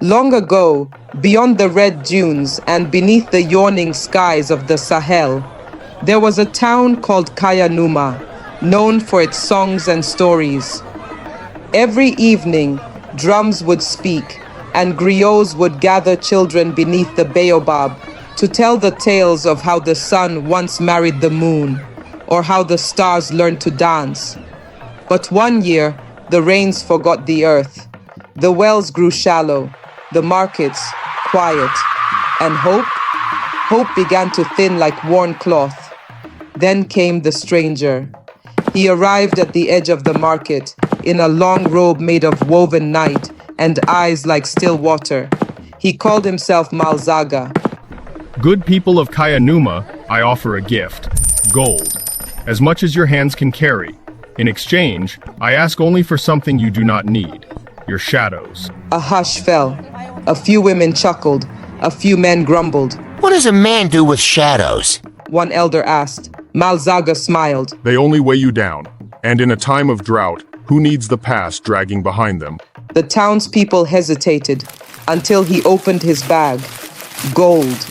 Long ago, beyond the red dunes and beneath the yawning skies of the Sahel, there was a town called Kaya-Numa, known for its songs and stories. Every evening, drums would speak, and griots would gather children beneath the baobab to tell the tales of how the sun once married the moon, or how the stars learned to dance. But one year, the rains forgot the earth. The wells grew shallow, the markets quiet, and hope began to thin like worn cloth. Then came the stranger. He arrived at the edge of the market in a long robe made of woven night and eyes like still water. He called himself Mal Zaga. Good people of Kaya-Numa, I offer a gift, gold, as much as your hands can carry. In exchange, I ask only for something you do not need, your shadows. A hush fell. A few women chuckled. A few men grumbled. What does a man do with shadows? One elder asked. Mal Zaga smiled. They only weigh you down. And in a time of drought, who needs the past dragging behind them? The townspeople hesitated until he opened his bag. Gold.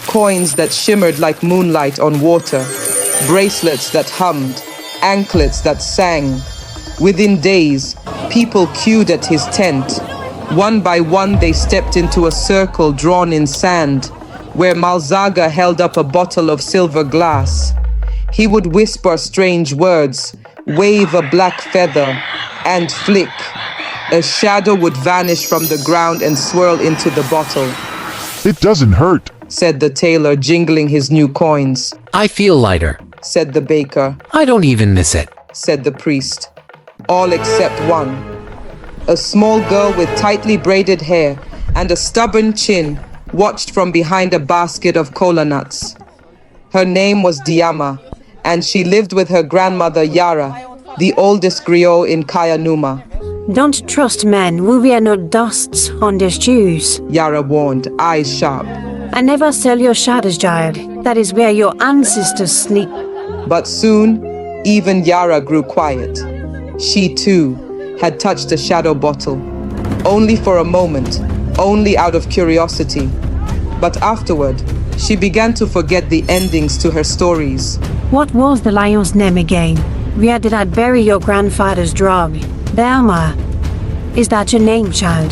Coins that shimmered like moonlight on water. Bracelets that hummed. Anklets that sang. Within days, people queued at his tent. One by one, they stepped into a circle drawn in sand, where Mal Zaga held up a bottle of silver glass. He would whisper strange words, wave a black feather, and flick. A shadow would vanish from the ground and swirl into the bottle. It doesn't hurt, said the tailor, jingling his new coins. I feel lighter, said the baker. I don't even miss it, said the priest. All except one. A small girl with tightly braided hair and a stubborn chin watched from behind a basket of kola nuts. Her name was Diama, and she lived with her grandmother Yara, the oldest griot in Kaya-Numa. Don't trust men who wear no dusts on their shoes, Yara warned, eyes sharp. And never sell your shadows, child. That is where your ancestors sleep. But soon, even Yara grew quiet. She too had touched a shadow bottle, only for a moment, only out of curiosity. But afterward, she began to forget the endings to her stories. What was the lion's name again? Where did I bury your grandfather's drug? Belma. Is that your name, child?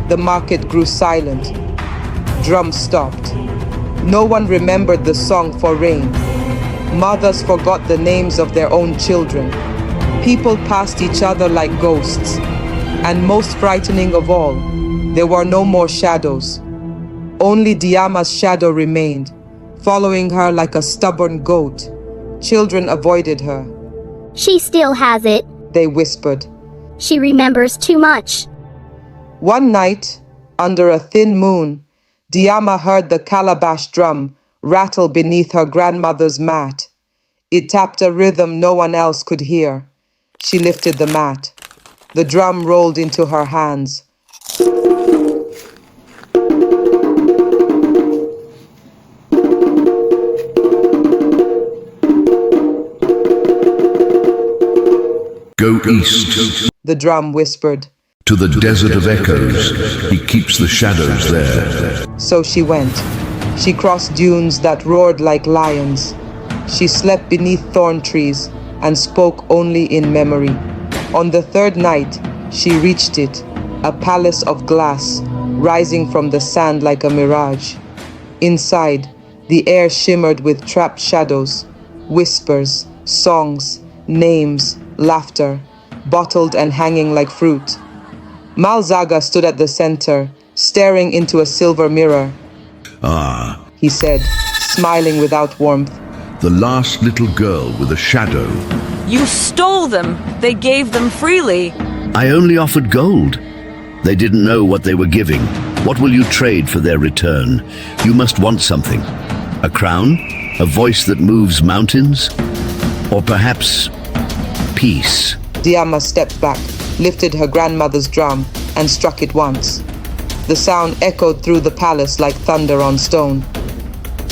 The market grew silent. Drums stopped. No one remembered the song for rain. Mothers forgot the names of their own children. People passed each other like ghosts. And most frightening of all, there were no more shadows. Only Diama's shadow remained, following her like a stubborn goat. Children avoided her. She still has it, they whispered. She remembers too much. One night, under a thin moon, Diama heard the calabash drum rattle beneath her grandmother's mat. It tapped a rhythm no one else could hear. She lifted the mat. The drum rolled into her hands. Go east. The drum whispered. To the desert of echoes. He keeps the shadows there. So she went. She crossed dunes that roared like lions. She slept beneath thorn trees and spoke only in memory. On the third night, she reached it, a palace of glass, rising from the sand like a mirage. Inside, the air shimmered with trapped shadows, whispers, songs, names, laughter, bottled and hanging like fruit. Mal Zaga stood at the center, staring into a silver mirror. Ah, he said, smiling without warmth. The last little girl with a shadow. You stole them. They gave them freely. I only offered gold. They didn't know what they were giving. What will you trade for their return? You must want something. A crown? A voice that moves mountains? Or perhaps peace? Diama stepped back, lifted her grandmother's drum, and struck it once. The sound echoed through the palace like thunder on stone.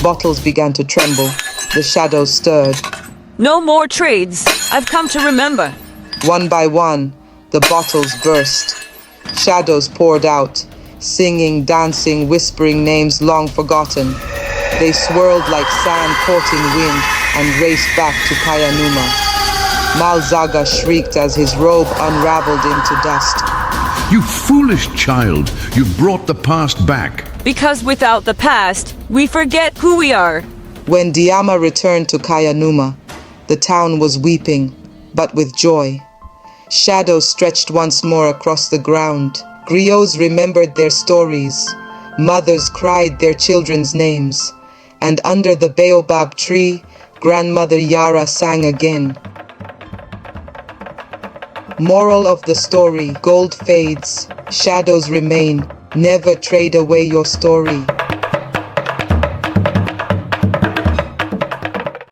Bottles began to tremble. The shadows stirred. No more trades. I've come to remember. One by one, the bottles burst. Shadows poured out, singing, dancing, whispering names long forgotten. They swirled like sand caught in wind and raced back to Kaya-Numa. Mal Zaga shrieked as his robe unraveled into dust. You foolish child, you've brought the past back. Because without the past, we forget who we are. When Diama returned to Kaya-Numa, the town was weeping, but with joy. Shadows stretched once more across the ground. Griots remembered their stories. Mothers cried their children's names. And under the baobab tree, Grandmother Yara sang again. Moral of the story: gold fades, shadows remain. Never trade away your story.